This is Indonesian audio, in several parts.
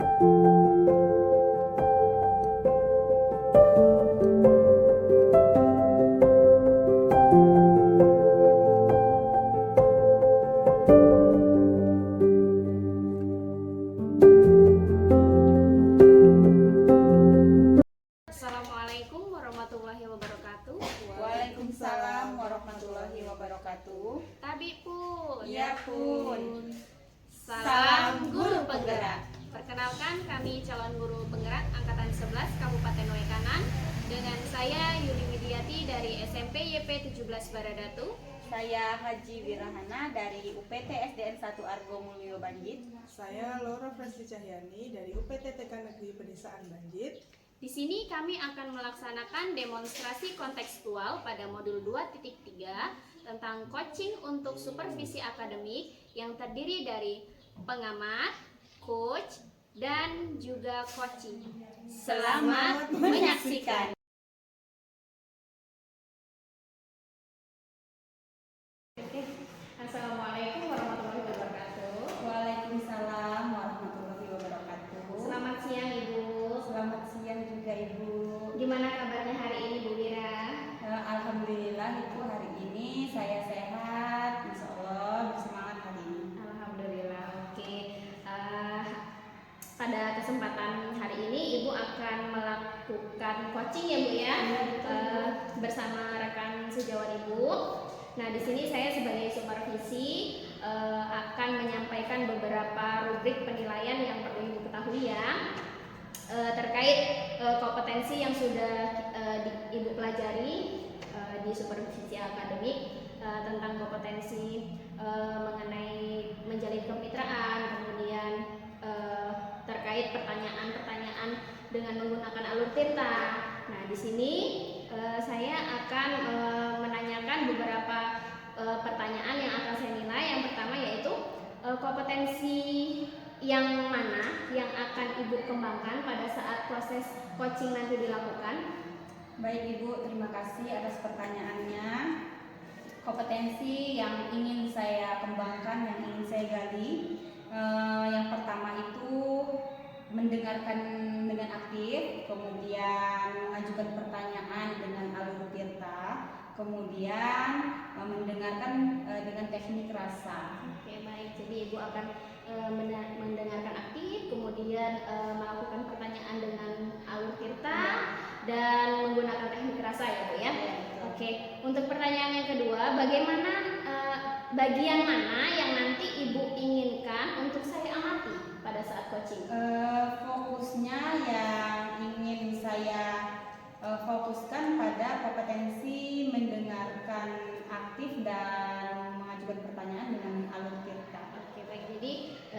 Assalamualaikum warahmatullahi wabarakatuh. Waalaikumsalam warahmatullahi wabarakatuh. Tabi pun. Iya pun. Salam guru penggerak. Perkenalkan, kami calon guru penggerak angkatan 11 Kabupaten Waikanan dengan saya Yuli Widiati dari SMP YP 17 Baradatu. Saya Haji Wirahana dari UPT SDN 1 Argo Mulyo Banjit. Saya Laura Frasli Cahyani dari UPT TK Negeri Pedesaan Banjit. Di sini kami akan melaksanakan demonstrasi kontekstual pada modul 2.3 tentang coaching untuk supervisi akademik yang terdiri dari pengamat, coach, dan juga coaching. Selamat menyaksikan. Assalamualaikum warahmatullahi wabarakatuh. Waalaikumsalam warahmatullahi wabarakatuh. Selamat siang Ibu. Selamat siang juga Ibu. Gimana kabarnya hari ini Bu Wira? Alhamdulillah Ibu, hari ini saya sehat, insya Allah bersemangat hari ini. Alhamdulillah. Oke. Pada kesempatan hari ini Ibu akan melakukan coaching ya Bu ya, bersama rekan sejawat Ibu. Nah, di sini saya sebagai supervisi akan menyampaikan beberapa rubrik penilaian yang perlu Ibu ketahui ya, terkait kompetensi yang sudah Ibu pelajari di supervisi akademik, tentang kompetensi mengenai menjalin kemitraan, kemudian terkait pertanyaan-pertanyaan dengan menggunakan alur tirta. Nah, di sini saya akan menanyakan beberapa pertanyaan yang akan saya nilai. Yang pertama yaitu kompetensi yang mana yang akan Ibu kembangkan pada saat proses coaching nanti dilakukan. Baik Ibu, terima kasih atas pertanyaannya. Kompetensi yang ingin saya kembangkan, yang ingin saya gali, yang pertama itu mendengarkan dengan aktif, kemudian mengajukan pertanyaan dengan alur tirta, kemudian mendengarkan dengan teknik rasa. Oke, baik. Jadi Ibu akan mendengarkan aktif, kemudian melakukan pertanyaan dengan alur tirta dan menggunakan teknik rasa ya Bu ya. Oke, untuk pertanyaan yang kedua, bagaimana bagian mana yang nanti Ibu inginkan untuk saya amati pada saat coaching? Fokusnya yang ingin saya fokuskan pada kompetensi mendengarkan aktif dan mengajukan pertanyaan dengan alur tirta. Oke, baik. Jadi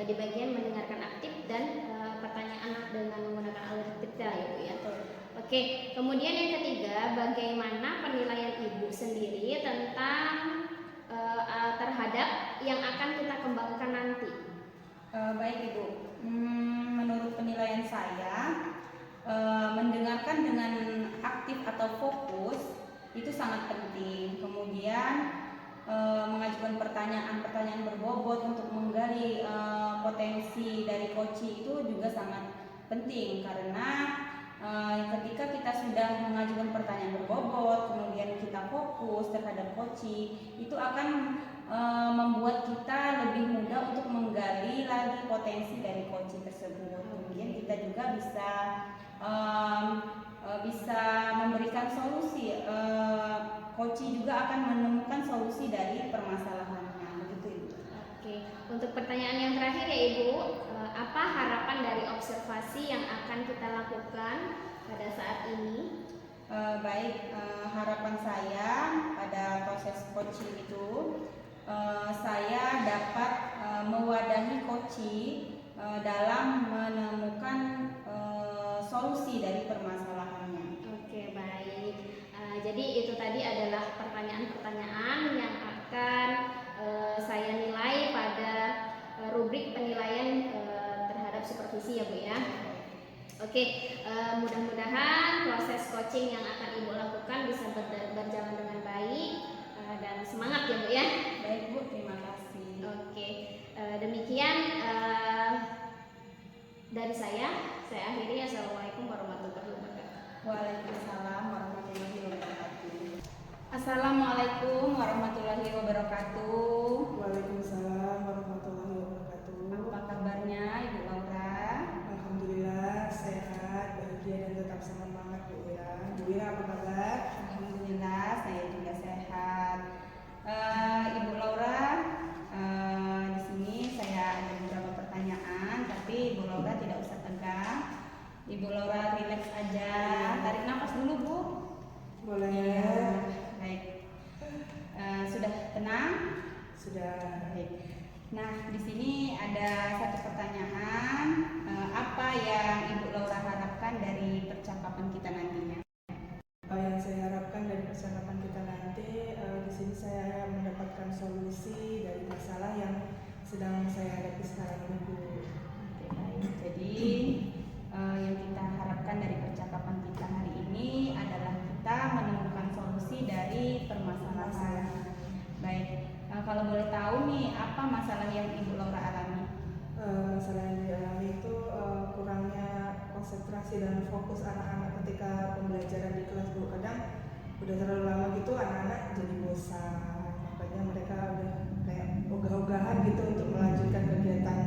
di bagian mendengarkan aktif dan pertanyaan dengan menggunakan alur tirta ya Bu ya. Oke, kemudian yang ketiga, bagaimana penilaian Ibu sendiri tentang terhadap yang akan kita kembangkan nanti? Baik Ibu, menurut penilaian saya, mendengarkan dengan aktif atau fokus itu sangat penting. Kemudian mengajukan pertanyaan-pertanyaan berbobot untuk menggali potensi dari coaching itu juga sangat penting, karena ketika kita sudah mengajukan pertanyaan berbobot, kemudian kita fokus terhadap coaching, itu akan membuat kita lebih mudah untuk menggali lagi potensi dari coaching tersebut. Kemudian kita juga bisa memberikan solusi. Coaching juga akan menemukan solusi dari permasalahannya. Begitu Ibu. Oke, untuk pertanyaan yang terakhir ya Ibu, apa harapan dari observasi yang akan kita lakukan pada saat ini? Baik, harapan saya pada proses coaching itu, saya dapat mewadahi coaching dalam menemukan solusi dari permasalahannya. Oke, baik. Jadi itu tadi adalah pertanyaan-pertanyaan yang akan saya nilai pada rubrik penilaian terhadap supervisi ya Bu ya. Oke, mudah-mudahan proses coaching yang akan Ibu lakukan bisa berjalan dengan baik dan semangat ya Bu ya. Baik Bu, terima kasih. Oke, demikian Dari saya akhiri. Assalamualaikum warahmatullahi wabarakatuh. Waalaikumsalam warahmatullahi wabarakatuh. Assalamualaikum warahmatullahi wabarakatuh. Waalaikumsalam warahmatullahi wabarakatuh. Apa kabarnya Ibu Laura? Alhamdulillah sehat, bahagia dan tetap semangat Bu Ira. Bu Ira apa kabar? Alhamdulillah saya juga sehat. Ibu Laura, di sini saya ada beberapa pertanyaan, tapi Ibu Laura tidak usah tegang. Ibu Laura rileks aja, tarik nafas dulu Bu. Boleh. Iya, baik. Sudah tenang? Sudah. Baik. Nah, di sini ada satu pertanyaan. Apa yang Ibu Laura harapkan dari percakapan kita nantinya? Apa yang saya harapkan dari percakapan kita nanti, di sini saya mendapatkan solusi dari masalah yang sedang saya hadapi sekarang ini Bu. Oke, baik. Jadi yang kita harapkan dari percakapan kita hari ini adalah kita menemukan solusi dari permasalahan. Baik. Kalau boleh tahu nih, apa masalah yang Ibu Laura alami? Masalah yang dialami itu kurangnya konsentrasi dan fokus anak-anak ketika pembelajaran di kelas Bu. Kadang udah terlalu lama gitu anak-anak jadi bosan, makanya mereka udah kayak ogah-ogahan gitu untuk melanjutkan kegiatan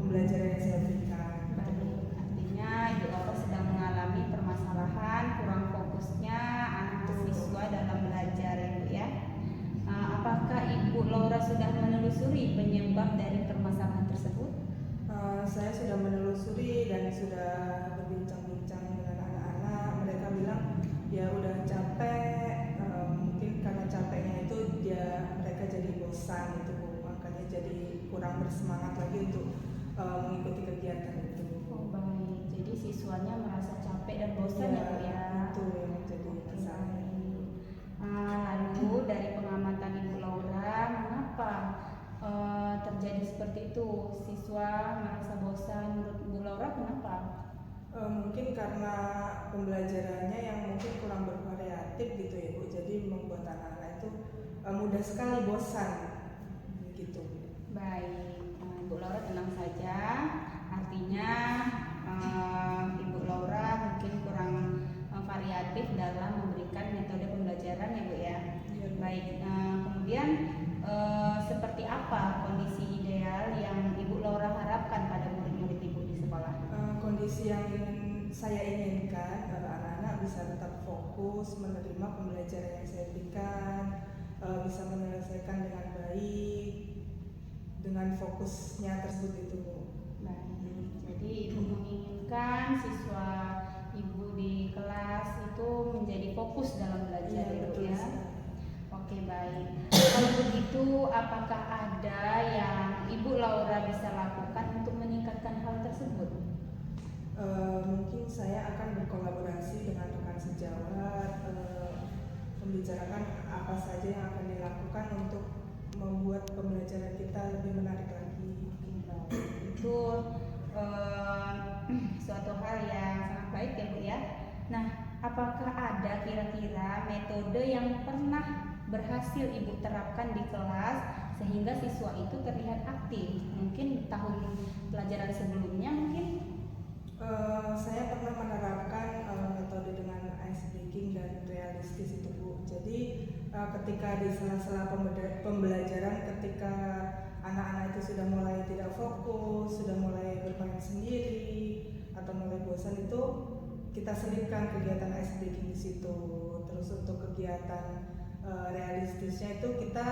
pembelajaran yang saya berikan. Baik. Artinya Ibu Laura sedang mengalami permasalahan kurang fokusnya anak siswa dalam belajar ya Bu ya. Apakah Ibu Laura sudah menelusuri penyebab dari permasalahan tersebut? Saya sudah menelusuri dan sudah berbincang-bincang dengan anak-anak. Mereka bilang ya udah capek, mungkin karena capeknya itu mereka jadi bosan gitu Bu. Makanya jadi kurang bersemangat lagi untuk mengikuti kegiatan itu. Oh baik, jadi siswanya merasa capek dan bosan ya Bu ya. Itu yang jadi masalah. Lalu dari pengamatan Ibu Laura, mengapa terjadi seperti itu? Siswa merasa bosan. Menurut Ibu Laura kenapa? Mungkin karena pembelajarannya yang mungkin kurang bervariatif gitu ya Bu. Jadi membuat anak-anak itu mudah sekali bosan gitu. Baik, Ibu Laura tenang saja. Artinya Ibu Laura mungkin kurang variatif dalam memberikan metode pembelajaran ya Bu ya. Ya, Baik, kemudian seperti apa kondisi ideal yang Ibu Laura harapkan pada murid-murid Ibu di sekolah? Kondisi yang saya inginkan anak-anak bisa tetap fokus menerima pembelajaran yang saya berikan, bisa menyelesaikan dengan baik dengan fokusnya tersebut itu Bu. Baik, jadi Ibu menginginkan siswa Ibu di kelas itu menjadi fokus dalam belajar ya Bu ya. Oke baik. Kalau begitu, apakah ada yang Ibu Laura bisa lakukan untuk meningkatkan hal tersebut? Mungkin saya akan berkolaborasi dengan rekan sejawat, membicarakan apa saja yang akan dilakukan untuk membuat pembelajaran kita lebih menarik lagi. Itu suatu hal yang sangat baik ya Bu ya. Nah, apakah ada kira-kira metode yang pernah berhasil Ibu terapkan di kelas sehingga siswa itu terlihat aktif? Mungkin tahun pelajaran sebelumnya mungkin? Saya pernah menerapkan metode dengan ice breaking dan realistis itu Bu. Jadi ketika di sela-sela pembelajaran, ketika anak-anak itu sudah mulai tidak fokus, sudah mulai bermain sendiri atau mulai bosan, itu kita selipkan kegiatan ice breaking di situ. Terus untuk kegiatan realistisnya itu kita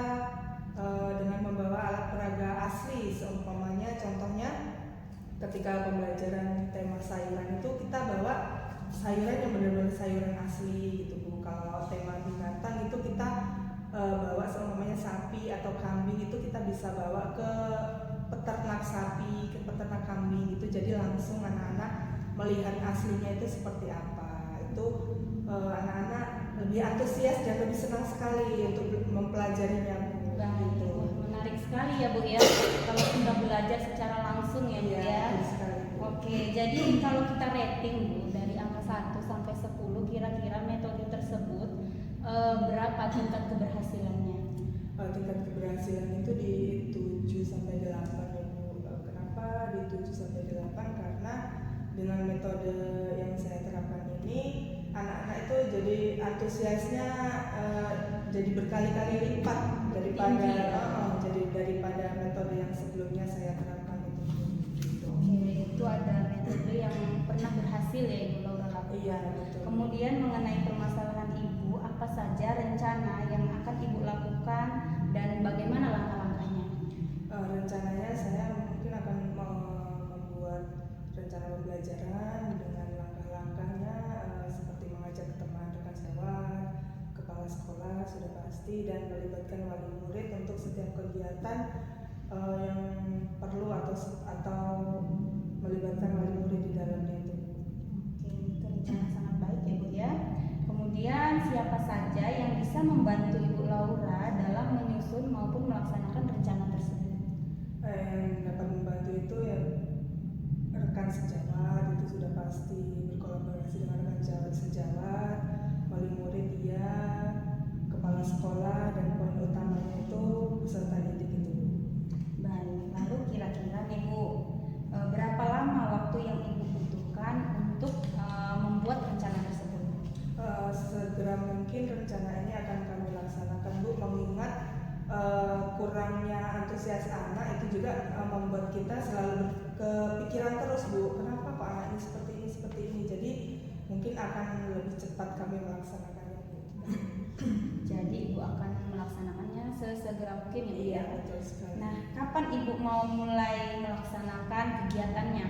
dengan membawa alat peraga asli, seumpamanya contohnya ketika pembelajaran tema sayuran itu kita bawa sayuran yang benar-benar sayuran asli gitu Bu. Kalau tema binatang itu kita bawa seumpamanya sapi atau kambing, itu kita bisa bawa ke peternak sapi, ke peternak kambing gitu. Jadi langsung anak-anak melihat aslinya itu seperti apa. Itu anak-anak lebih antusias dan lebih senang sekali untuk mempelajarinya Bu. Baik, Gitu. menarik sekali ya Bu ya. Kalau kita belajar secara langsung ya Bu ya. betul sekali, Bu. Oke, jadi kalau kita rating Bu dari angka 1 sampai 10, kira-kira metode tersebut berapa tingkat keberhasilannya? Tingkat keberhasilan itu di 7 sampai 8 ya Bu. Kenapa di 7 sampai 8? Karena dengan metode yang saya terapkan ini, anak-anak itu jadi antusiasnya jadi berkali-kali lipat daripada metode yang sebelumnya saya terapkan itu. Oke, itu ada metode yang pernah berhasil ya Ibu Laura lakukan. Iya, betul. Kemudian mengenai permasalahan Ibu, apa saja rencana yang akan Ibu lakukan dan bagaimana langkah-langkahnya? Rencananya saya mungkin akan membuat rencana pembelajaran dengan langkah-langkahnya, seperti mengajak teman rekan sejawat, kepala sekolah sudah pasti, dan melibatkan wali murid untuk setiap kegiatan yang perlu atau melibatkan wali murid di dalamnya itu. Oke, itu rencana sangat baik ya Bu ya. Kemudian siapa saja yang bisa membantu Ibu Laura dalam menyusun maupun melaksanakan rencana tersebut? Yang dapat membantu itu ya rekan sejawat, itu sudah pasti, berkolaborasi dengan rekan sejawat, wali murid iya, kepala sekolah, dan poin utamanya itu peserta didik itu. Baik, lalu kira-kira nih Bu, berapa lama waktu yang Ibu butuhkan untuk membuat rencana tersebut? Segera mungkin rencana ini akan kami laksanakan Bu, mengingat kurangnya antusias anak itu juga membuat kita selalu kepikiran terus Bu, kenapa kok anak ini seperti ini, jadi mungkin akan lebih cepat kami melaksanakannya Bu. Jadi Ibu akan melaksanakannya sesegera mungkin ya Bu ya? Betul sekali. Nah, kapan Ibu mau mulai melaksanakan kegiatannya?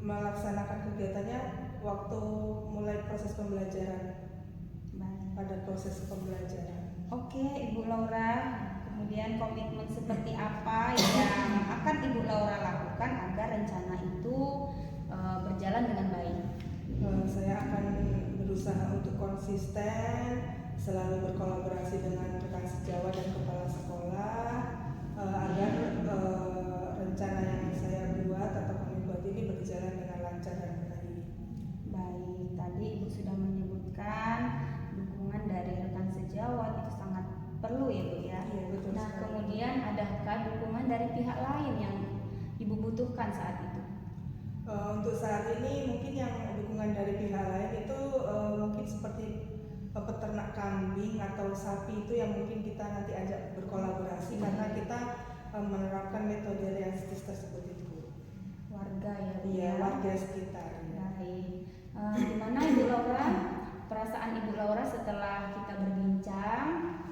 Melaksanakan kegiatannya waktu mulai proses pembelajaran, pada proses pembelajaran. Oke, Ibu Laura. Kemudian komitmen seperti apa yang akan Ibu Laura lakukan agar rencana itu berjalan dengan baik? Saya akan berusaha untuk konsisten, selalu berkolaborasi dengan rekan sejawat dan kepala sekolah, agar rencana yang saya buat atau kami buat ini berjalan dengan lancar dan baik. Baik, tadi Ibu sudah menyebutkan dukungan dari rekan sejawat itu sangat perlu ya Bu ya. Iya, betul Nah, sekali. kemudian adakah dukungan dari pihak lain yang Ibu butuhkan saat itu? Untuk saat ini mungkin yang dukungan dari pihak lain itu mungkin seperti peternak kambing atau sapi, itu yang mungkin kita nanti ajak berkolaborasi karena kita menerapkan metode realistis tersebut itu. Warga ya Bu Iya, ya. warga sekitar. Baik. Gimana Ibu Laura? Perasaan Ibu Laura setelah kita berbincang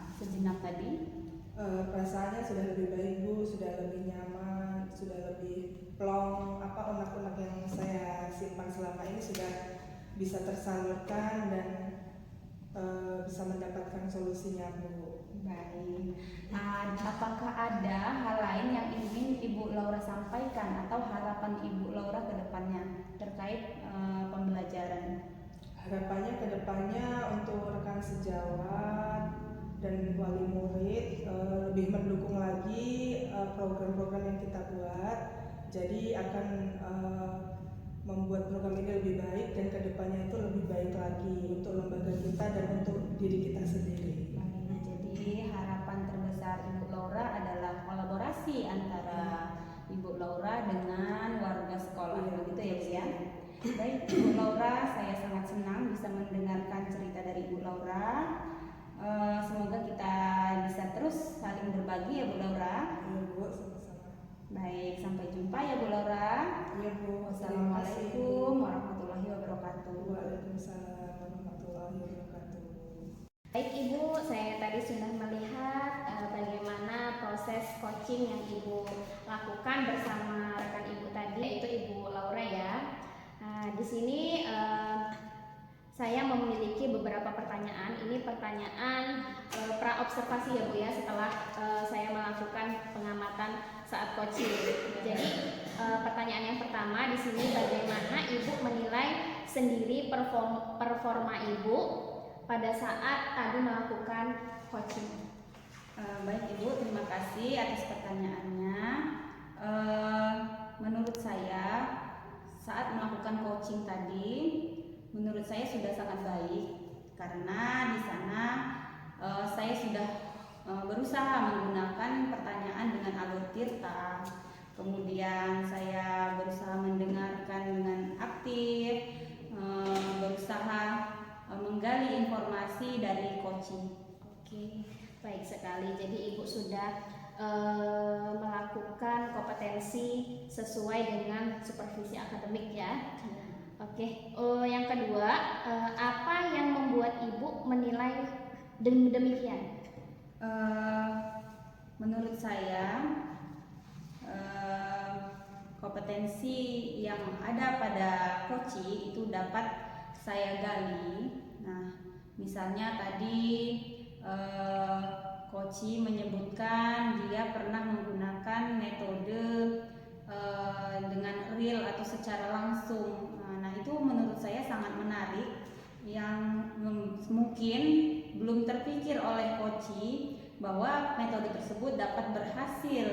sejenak tadi? Perasaannya sudah lebih baik Bu, sudah lebih nyaman, sudah lebih plong, unek-unek yang saya simpan selama ini sudah bisa tersalurkan dan bisa mendapatkan solusinya Bu. Baik. Apakah ada hal lain yang ingin Ibu Laura sampaikan atau harapan Ibu Laura ke depannya terkait pembelajaran? Harapannya ke depannya untuk rekan sejawat dan wali murid lebih mendukung lagi program-program yang kita buat, jadi akan membuat program ini lebih baik dan ke depannya itu lebih baik lagi untuk lembaga kita dan untuk diri kita sendiri. Baik, jadi harapan terbesar Ibu Laura adalah kolaborasi antara Ibu Laura dengan warga sekolah, begitu ya Bu ya? Baik Ibu Laura, saya sangat senang bisa mendengarkan cerita dari Ibu Laura. Semoga kita bisa terus saling berbagi ya Bu Laura. Iya Bu, sama-sama. Baik, sampai jumpa ya Bu Laura. Iya Bu, Wassalamualaikum warahmatullahi wabarakatuh. Waalaikumsalam warahmatullahi wabarakatuh. Baik Ibu, saya tadi sudah melihat bagaimana proses coaching yang Ibu lakukan bersama rekan Ibu tadi, yaitu Ibu Laura ya. Di sini saya memiliki beberapa pertanyaan. Ini pertanyaan pra-observasi ya Bu ya, setelah saya melakukan pengamatan saat coaching. Jadi pertanyaan yang pertama di sini, bagaimana Ibu menilai sendiri performa Ibu pada saat tadi melakukan coaching? Baik Ibu, terima kasih atas pertanyaannya. Menurut saya saat melakukan coaching tadi, menurut saya sudah sangat baik karena di sana saya sudah berusaha menggunakan pertanyaan dengan alur tirta. Kemudian saya berusaha mendengarkan dari coaching. Oke, baik sekali. Jadi Ibu sudah melakukan kompetensi sesuai dengan supervisi akademik ya. Oke, yang kedua, apa yang membuat Ibu menilai demikian? Menurut saya kompetensi yang ada pada coaching itu dapat saya gali. Nah, misalnya tadi coaching menyebutkan dia pernah menggunakan metode dengan real atau secara langsung. Nah, itu menurut saya sangat menarik yang mungkin belum terpikir oleh coaching bahwa metode tersebut dapat berhasil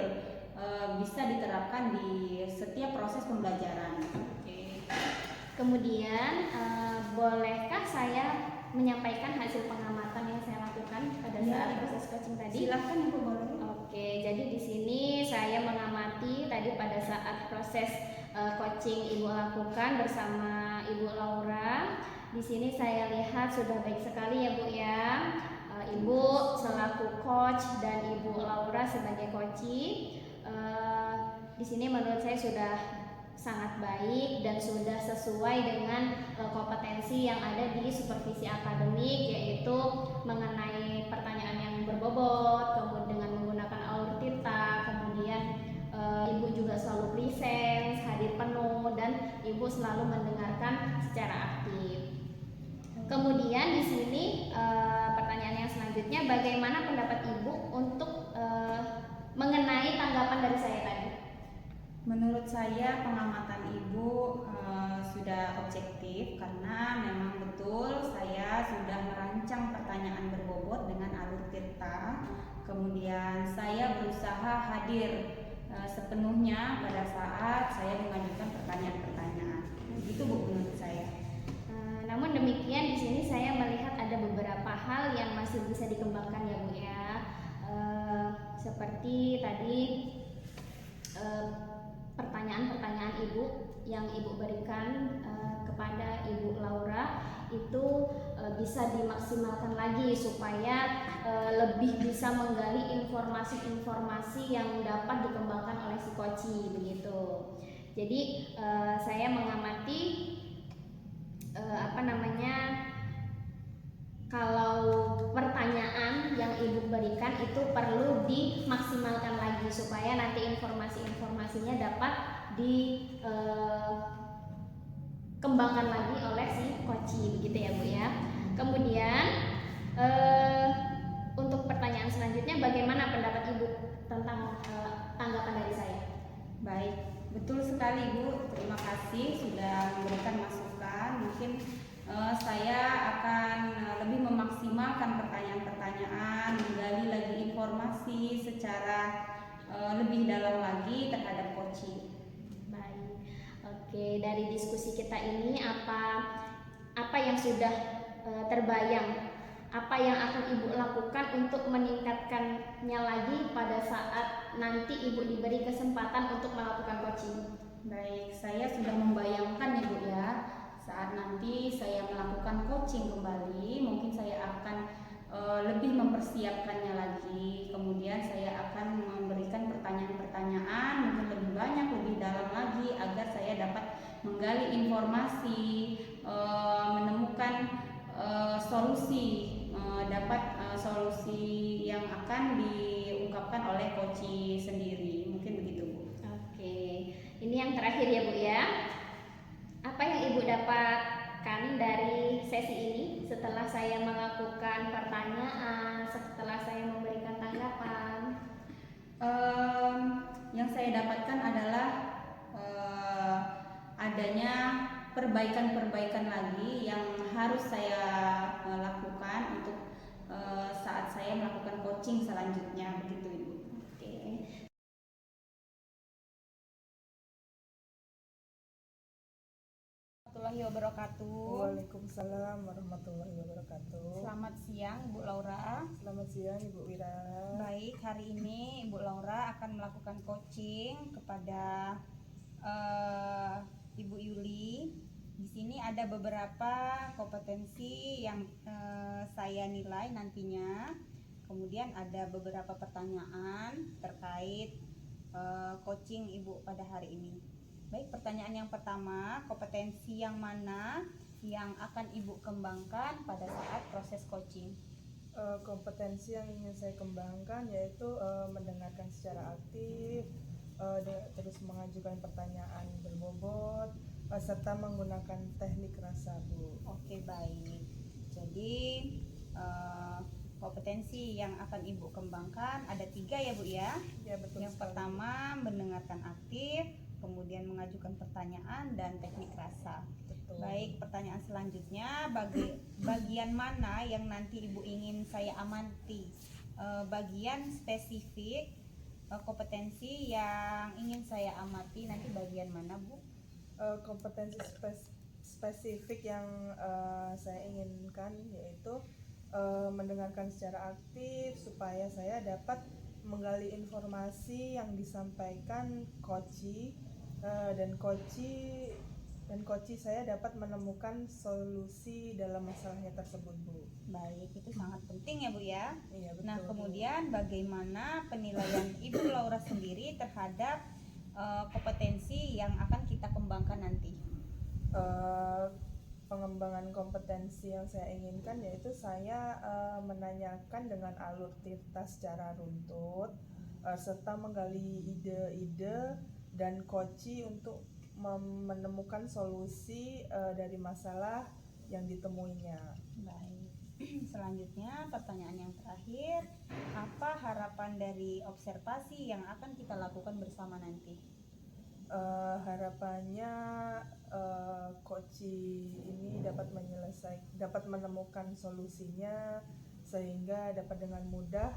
bisa diterapkan di setiap proses pembelajaran. Oke. Kemudian bolehkah saya menyampaikan hasil pengamatan yang saya lakukan pada saat proses coaching tadi? Silakan Ibu, boleh. Oke, jadi di sini saya mengamati tadi pada saat proses coaching Ibu lakukan bersama Ibu Laura. Di sini saya lihat sudah baik sekali ya Bu ya. Ibu selaku coach dan Ibu Laura sebagai coaching. Di sini menurut saya sudah sangat baik dan sudah sesuai dengan kompetensi yang ada di supervisi akademik, yaitu mengenai pertanyaan yang berbobot, kemudian dengan menggunakan alur tita, kemudian Ibu juga selalu presence, hadir penuh, dan Ibu selalu mendengarkan secara aktif. Kemudian di sini pertanyaan yang selanjutnya, bagaimana pendapat Ibu untuk mengenai tanggapan dari saya tadi? Menurut saya pengamatan Ibu sudah objektif karena memang betul saya sudah merancang pertanyaan berbobot dengan alur tirta. Kemudian saya berusaha hadir sepenuhnya pada saat saya mengajukan pertanyaan-pertanyaan. Itu Bu menurut saya. Namun demikian di sini saya melihat ada beberapa hal yang masih bisa dikembangkan ya Bu ya. Seperti tadi pertanyaan-pertanyaan Ibu yang Ibu berikan kepada Ibu Laura itu bisa dimaksimalkan lagi supaya lebih bisa menggali informasi-informasi yang dapat dikembangkan oleh si coaching begitu. Jadi saya mengamati kalau pertanyaan yang Ibu berikan itu perlu dimaksimalkan lagi supaya nanti informasi-informasinya dapat dikembangkan lagi oleh si coaching begitu ya Bu ya. Kemudian untuk pertanyaan selanjutnya, bagaimana pendapat Ibu tentang tanggapan dari saya? Baik, betul sekali Bu. Terima kasih sudah memberikan masukan. Mungkin saya akan lebih memaksimalkan pertanyaan-pertanyaan, menggali lagi informasi secara lebih dalam lagi terhadap coaching. Baik, oke, dari diskusi kita ini apa yang sudah terbayang, apa yang akan Ibu lakukan untuk meningkatkannya lagi pada saat nanti Ibu diberi kesempatan untuk melakukan coaching? Baik, saya sudah membayangkan Ibu ya, saat nanti saya melakukan coaching kembali, mungkin saya akan lebih mempersiapkannya lagi. Kemudian saya akan memberikan pertanyaan-pertanyaan mungkin lebih banyak, lebih dalam lagi agar saya dapat menggali informasi, menemukan solusi, dapat solusi yang akan diungkapkan oleh coaching sendiri. Mungkin begitu Bu. Oke, ini yang terakhir ya Bu ya. Apa yang Ibu dapatkan dari sesi ini setelah saya melakukan pertanyaan, setelah saya memberikan tanggapan? Yang saya dapatkan adalah adanya perbaikan-perbaikan lagi yang harus saya lakukan untuk saat saya melakukan coaching selanjutnya, begitu Ibu. Oke. Warahmatullahi wabarakatuh. Waalaikumsalam warahmatullahi wabarakatuh. Selamat siang Bu Laura. Selamat siang Ibu Wira. Baik, hari ini Ibu Laura akan melakukan coaching kepada Ibu Yuli. Di sini ada beberapa kompetensi yang saya nilai nantinya. Kemudian ada beberapa pertanyaan terkait coaching Ibu pada hari ini. Baik, pertanyaan yang pertama, kompetensi yang mana yang akan Ibu kembangkan pada saat proses coaching? Kompetensi yang ingin saya kembangkan yaitu mendengarkan secara aktif, terus mengajukan pertanyaan berbobot, serta menggunakan teknik rasa, Bu. Oke, baik. Jadi kompetensi yang akan Ibu kembangkan ada 3 ya Bu ya. Ya, betul Yang sekali. pertama mendengarkan aktif, kemudian mengajukan pertanyaan dan teknik rasa. Betul. Baik, pertanyaan selanjutnya, bagian mana yang nanti Ibu ingin saya amati? Bagian spesifik kompetensi yang ingin saya amati nanti bagian mana Bu? Kompetensi spesifik yang saya inginkan yaitu mendengarkan secara aktif supaya saya dapat menggali informasi yang disampaikan coach dan coach saya dapat menemukan solusi dalam masalahnya tersebut, Bu. Baik, itu sangat penting ya Bu ya. Iya, betul. Nah, kemudian bagaimana penilaian Ibu Laura sendiri terhadap kompetensi yang akan kita kembangkan nanti? Pengembangan kompetensi yang saya inginkan yaitu saya menanyakan dengan alur cerita secara runtut, serta menggali ide-ide dan coach untuk menemukan solusi dari masalah yang ditemuinya. Baik. Selanjutnya pertanyaan yang terakhir, apa harapan dari observasi yang akan kita lakukan bersama nanti? Harapannya coach ini dapat menemukan solusinya sehingga dapat dengan mudah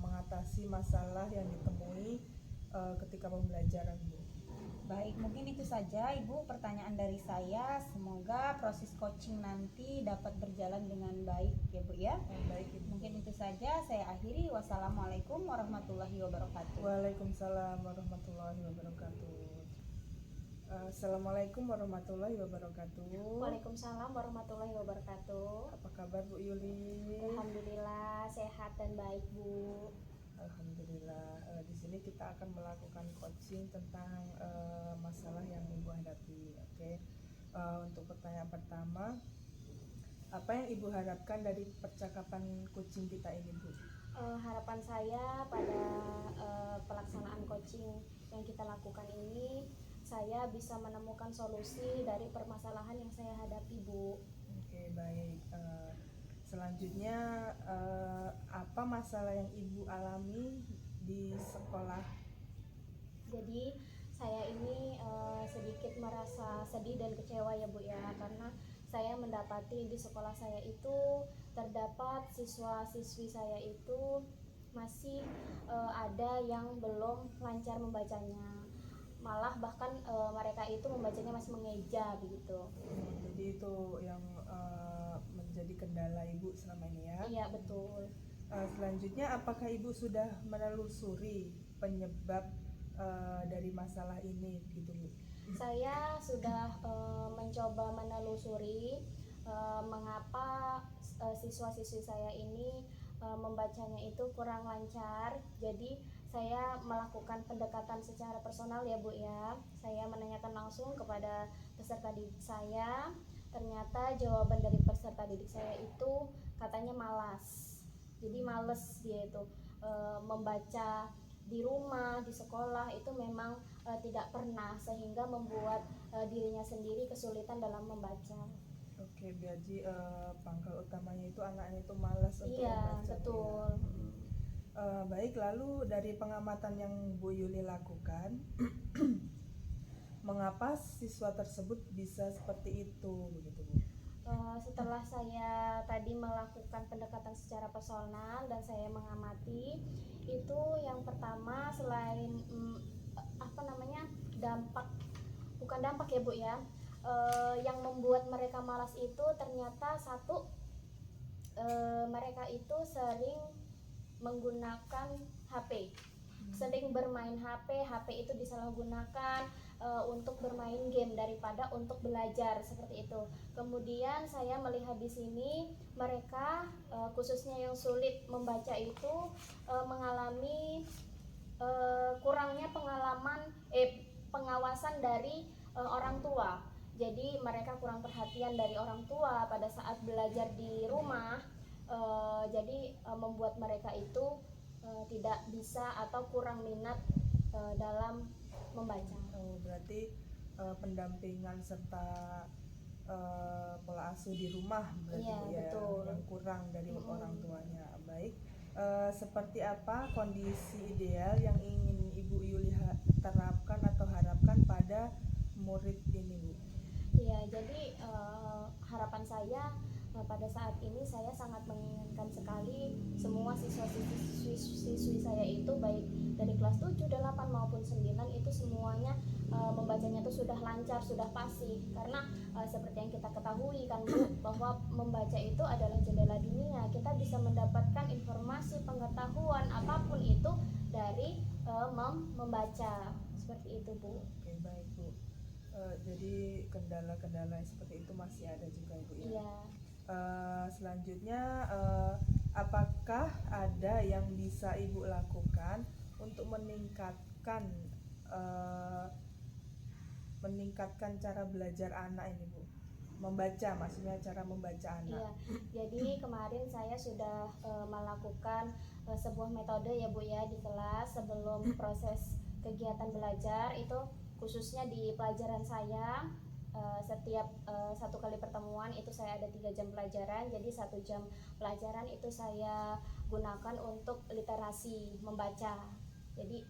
mengatasi masalah yang ditemui ketika pembelajaran, Bu. Baik, mungkin itu saja Ibu pertanyaan dari saya. Semoga proses coaching nanti dapat berjalan dengan baik ya Bu ya. Baik, Ibu. Mungkin itu saja saya akhiri. Wassalamualaikum warahmatullahi wabarakatuh. Waalaikumsalam warahmatullahi wabarakatuh. Assalamualaikum warahmatullahi wabarakatuh. Waalaikumsalam warahmatullahi wabarakatuh. Apa kabar Bu Yuli? Alhamdulillah sehat dan baik, Bu. Alhamdulillah. Di sini kita akan melakukan coaching tentang masalah yang Ibu hadapi. Oke. Untuk pertanyaan pertama, apa yang Ibu harapkan dari percakapan coaching kita ini, Bu? Harapan saya pada pelaksanaan coaching yang kita lakukan ini, saya bisa menemukan solusi dari permasalahan yang saya hadapi, Bu. Oke, baik. Selanjutnya, apa masalah yang Ibu alami di sekolah? Jadi saya ini sedikit merasa sedih dan kecewa ya Bu ya, karena saya mendapati di sekolah saya itu terdapat siswa-siswi saya itu masih ada yang belum lancar membacanya, malah bahkan mereka itu membacanya masih mengeja begitu. Jadi itu yang menjadi kendala Ibu selama ini ya? Iya, betul. Selanjutnya, apakah Ibu sudah menelusuri penyebab dari masalah ini gitu, Bu? Saya sudah mencoba menelusuri mengapa siswa-siswi saya ini membacanya itu kurang lancar. Jadi saya melakukan pendekatan secara personal ya Bu ya. Saya menanyakan langsung kepada peserta didik saya. Ternyata jawaban dari peserta didik saya itu katanya malas. Jadi males dia itu membaca di rumah, di sekolah itu memang tidak pernah, sehingga membuat dirinya sendiri kesulitan dalam membaca. Oke, jadi pangkal utamanya itu anaknya itu malas untuk Iya, membaca. betul. Baik, lalu dari pengamatan yang Bu Yuli lakukan, mengapa siswa tersebut bisa seperti itu, begitu Bu? Setelah saya tadi melakukan pendekatan secara personal dan saya mengamati, itu yang pertama selain bukan dampak ya Bu ya, yang membuat mereka malas itu ternyata satu, mereka itu sering menggunakan HP. sering bermain HP itu disalahgunakan untuk bermain game daripada untuk belajar seperti itu. Kemudian saya melihat di sini mereka khususnya yang sulit membaca itu mengalami kurangnya pengawasan dari orang tua. Jadi mereka kurang perhatian dari orang tua pada saat belajar di rumah. Jadi membuat mereka itu tidak bisa atau kurang minat dalam membaca. Oh, berarti pendampingan serta pola asuh di rumah berarti Iya, Bu, ya, betul. yang kurang dari orang tuanya. Baik. Seperti apa kondisi ideal yang ingin Ibu Yuli terapkan atau harapkan pada murid ini, Bu? Iya, jadi harapan saya pada saat ini saya sangat menginginkan sekali semua siswa-siswi saya itu baik dari kelas 7, 8 maupun 9 itu semuanya membacanya itu sudah lancar, sudah fasih. Karena seperti yang kita ketahui kan Bu, bahwa membaca itu adalah jendela dunia. Kita bisa mendapatkan informasi, pengetahuan apapun itu dari membaca. Seperti itu Bu. Oke, baik Bu. Jadi kendala-kendala seperti itu masih ada juga Ibu ya? Iya. Selanjutnya apakah ada yang bisa Ibu lakukan untuk meningkatkan cara belajar anak ini Bu? Membaca, maksudnya cara membaca anak. Iya, jadi kemarin saya sudah melakukan sebuah metode ya Bu ya di kelas sebelum proses kegiatan belajar itu, khususnya di pelajaran saya setiap satu kali pertemuan itu saya ada 3 jam pelajaran. Jadi 1 jam pelajaran itu saya gunakan untuk literasi membaca. Jadi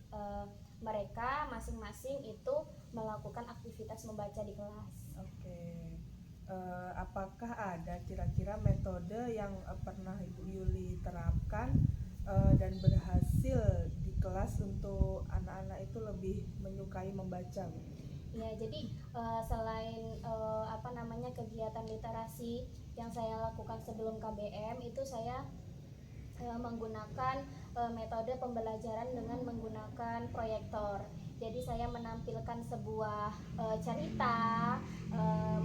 mereka masing-masing itu melakukan aktivitas membaca di kelas. Oke. Apakah ada kira-kira metode yang pernah Ibu Yuli terapkan dan berhasil di kelas untuk anak-anak itu lebih menyukai membaca, Bu? Ya, jadi selain kegiatan literasi yang saya lakukan sebelum KBM itu saya menggunakan metode pembelajaran dengan menggunakan proyektor. Jadi saya menampilkan sebuah cerita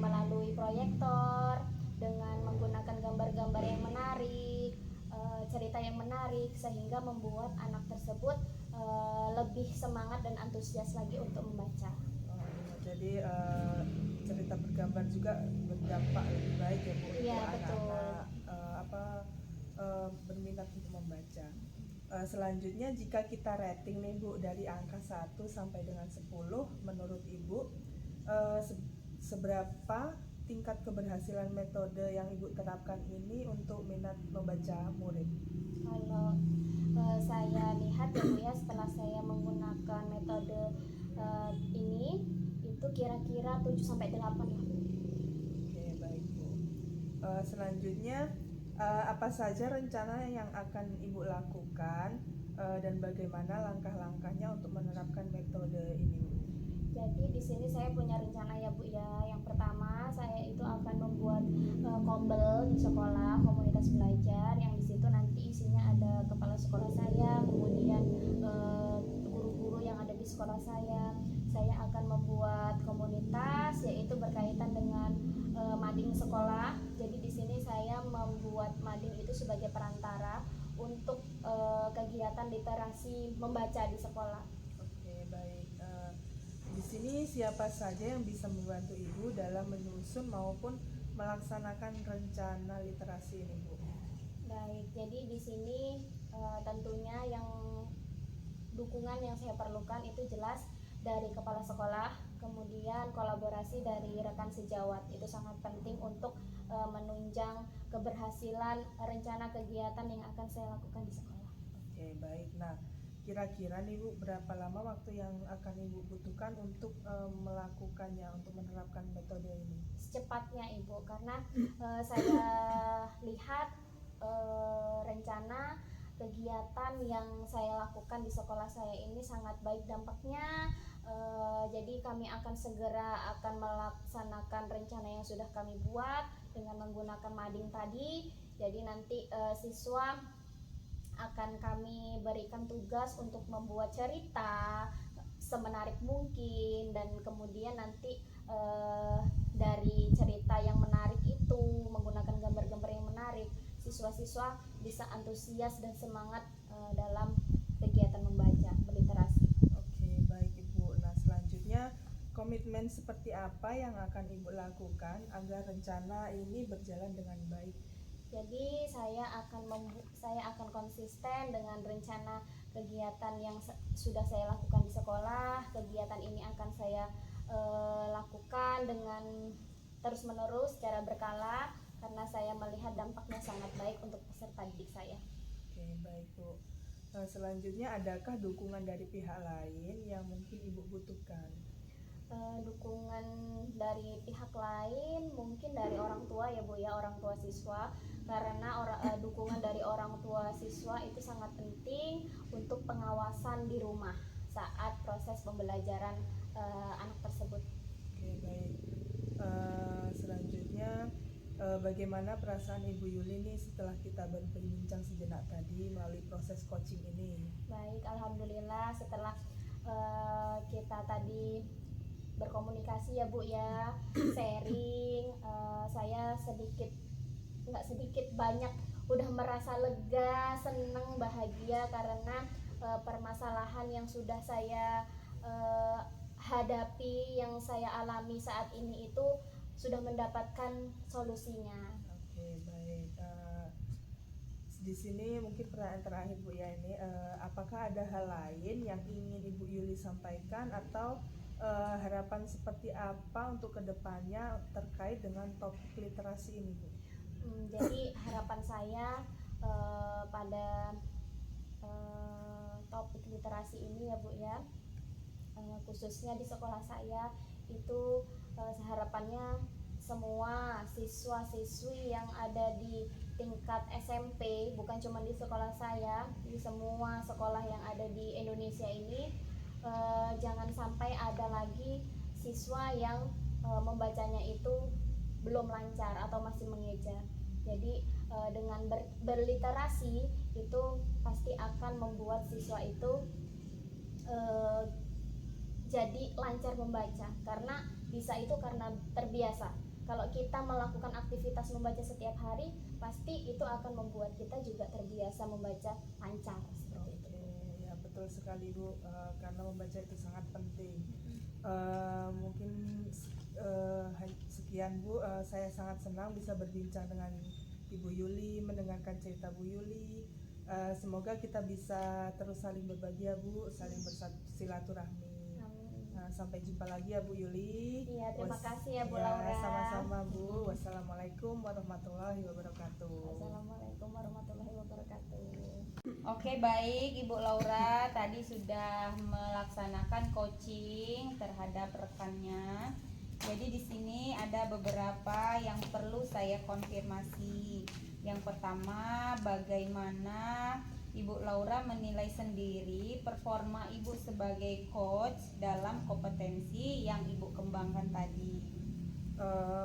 melalui proyektor dengan menggunakan gambar-gambar yang menarik, cerita yang menarik, sehingga membuat anak tersebut lebih semangat dan antusias lagi untuk membaca. Jadi cerita bergambar juga berdampak lebih baik ya Bu, Iya, untuk betul. anak-anak berminat untuk membaca. Selanjutnya jika kita rating nih Bu dari angka 1 sampai dengan 10 menurut Ibu seberapa tingkat keberhasilan metode yang Ibu terapkan ini untuk minat membaca murid? Kalau saya lihat ya Bu ya, setelah saya menggunakan metode ini itu kira-kira 7 sampai 8 lah. Oke, baik Bu. Selanjutnya apa saja rencana yang akan Ibu lakukan dan bagaimana langkah-langkahnya untuk menerapkan metode ini, Bu? Jadi di sini saya punya rencana ya Bu ya. Yang pertama saya itu akan membuat kombel di sekolah, komunitas belajar, yang di situ nanti isinya ada kepala sekolah saya, kemudian guru-guru yang ada di sekolah saya. Saya akan membuat komunitas yaitu berkaitan dengan mading sekolah. Jadi di sini saya membuat mading itu sebagai perantara untuk kegiatan literasi membaca di sekolah. Oke, baik. Di sini siapa saja yang bisa membantu Ibu dalam menyusun maupun melaksanakan rencana literasi ini, Bu? Baik, jadi di sini tentunya yang dukungan yang saya perlukan itu jelas dari kepala sekolah, kemudian kolaborasi dari rekan sejawat. Itu sangat penting untuk menunjang keberhasilan rencana kegiatan yang akan saya lakukan di sekolah. Oke, baik. Nah, kira-kira nih Bu, berapa lama waktu yang akan Ibu butuhkan untuk melakukannya, untuk menerapkan metode ini? Secepatnya Ibu, karena saya lihat rencana kegiatan yang saya lakukan di sekolah saya ini sangat baik dampaknya. Jadi kami akan segera melaksanakan rencana yang sudah kami buat dengan menggunakan mading tadi. Jadi nanti siswa akan kami berikan tugas untuk membuat cerita semenarik mungkin, dan kemudian nanti dari cerita yang menarik itu menggunakan gambar-gambar yang menarik, siswa-siswa bisa antusias dan semangat dalam kegiatan membaca berliterasi. Oke, baik Ibu. Nah, selanjutnya komitmen seperti apa yang akan Ibu lakukan agar rencana ini berjalan dengan baik? Jadi saya akan konsisten dengan rencana kegiatan yang sudah saya lakukan di sekolah. Kegiatan ini akan saya lakukan dengan terus-menerus secara berkala, karena saya melihat dampaknya sangat baik untuk peserta didik saya. Oke, baik Bu. Selanjutnya, adakah dukungan dari pihak lain yang mungkin Ibu butuhkan? Dukungan dari pihak lain mungkin dari orang tua ya Bu ya, orang tua siswa, karena dukungan dari orang tua siswa itu sangat penting untuk pengawasan di rumah saat proses pembelajaran anak tersebut. Oke, baik. Selanjutnya, bagaimana perasaan Ibu Yuli nih setelah kita berbincang sejenak tadi melalui proses coaching ini? Baik, alhamdulillah setelah kita tadi berkomunikasi ya Bu ya, sharing, saya nggak sedikit banyak udah merasa lega, senang, bahagia karena permasalahan yang sudah saya hadapi, yang saya alami saat ini itu sudah mendapatkan solusinya. Oke, baik. Di sini mungkin pertanyaan terakhir Bu ya ini, apakah ada hal lain yang ingin Ibu Yuli sampaikan atau harapan seperti apa untuk kedepannya terkait dengan topik literasi ini Bu? Jadi harapan saya pada topik literasi ini ya Bu ya, khususnya di sekolah saya itu harapannya semua siswa-siswi yang ada di tingkat SMP, bukan cuma di sekolah saya, di semua sekolah yang ada di Indonesia ini, jangan sampai ada lagi siswa yang membacanya itu belum lancar atau masih mengeja. Jadi dengan berliterasi itu pasti akan membuat siswa itu jadi lancar membaca, karena bisa itu karena terbiasa. Kalau kita melakukan aktivitas membaca setiap hari, pasti itu akan membuat kita juga terbiasa membaca lancar seperti itu. Oke, ya betul sekali Bu, karena membaca itu sangat penting. Mungkin sekian Bu, saya sangat senang bisa berbincang dengan Ibu Yuli, mendengarkan cerita Bu Yuli. Semoga kita bisa terus saling berbagi ya Bu, saling bersilaturahmi. Sampai jumpa lagi ya Bu Yuli. Iya, terima kasih ya Bu Laura. Sama-sama Bu. Wassalamualaikum warahmatullahi wabarakatuh. Assalamualaikum warahmatullahi wabarakatuh. Oke, baik Ibu Laura tadi sudah melaksanakan coaching terhadap rekannya. Jadi di sini ada beberapa yang perlu saya konfirmasi. Yang pertama, bagaimana Ibu Laura menilai sendiri performa Ibu sebagai coach dalam kompetensi yang Ibu kembangkan tadi?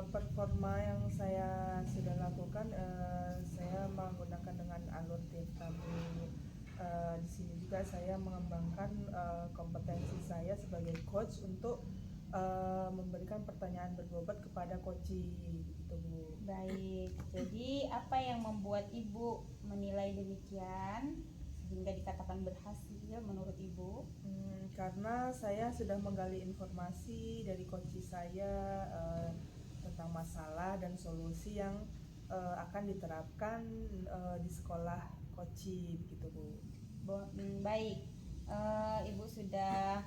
Performa yang saya sudah lakukan, saya menggunakan dengan alur tirta Bu. Di sini juga saya mengembangkan kompetensi saya sebagai coach untuk memberikan pertanyaan berbobot kepada coaching gitu Bu. Baik, jadi apa yang membuat Ibu menilai demikian sehingga dikatakan berhasil menurut Ibu? Karena saya sudah menggali informasi dari coaching saya tentang masalah dan solusi yang akan diterapkan di sekolah coaching gitu Bu. Baik, Ibu sudah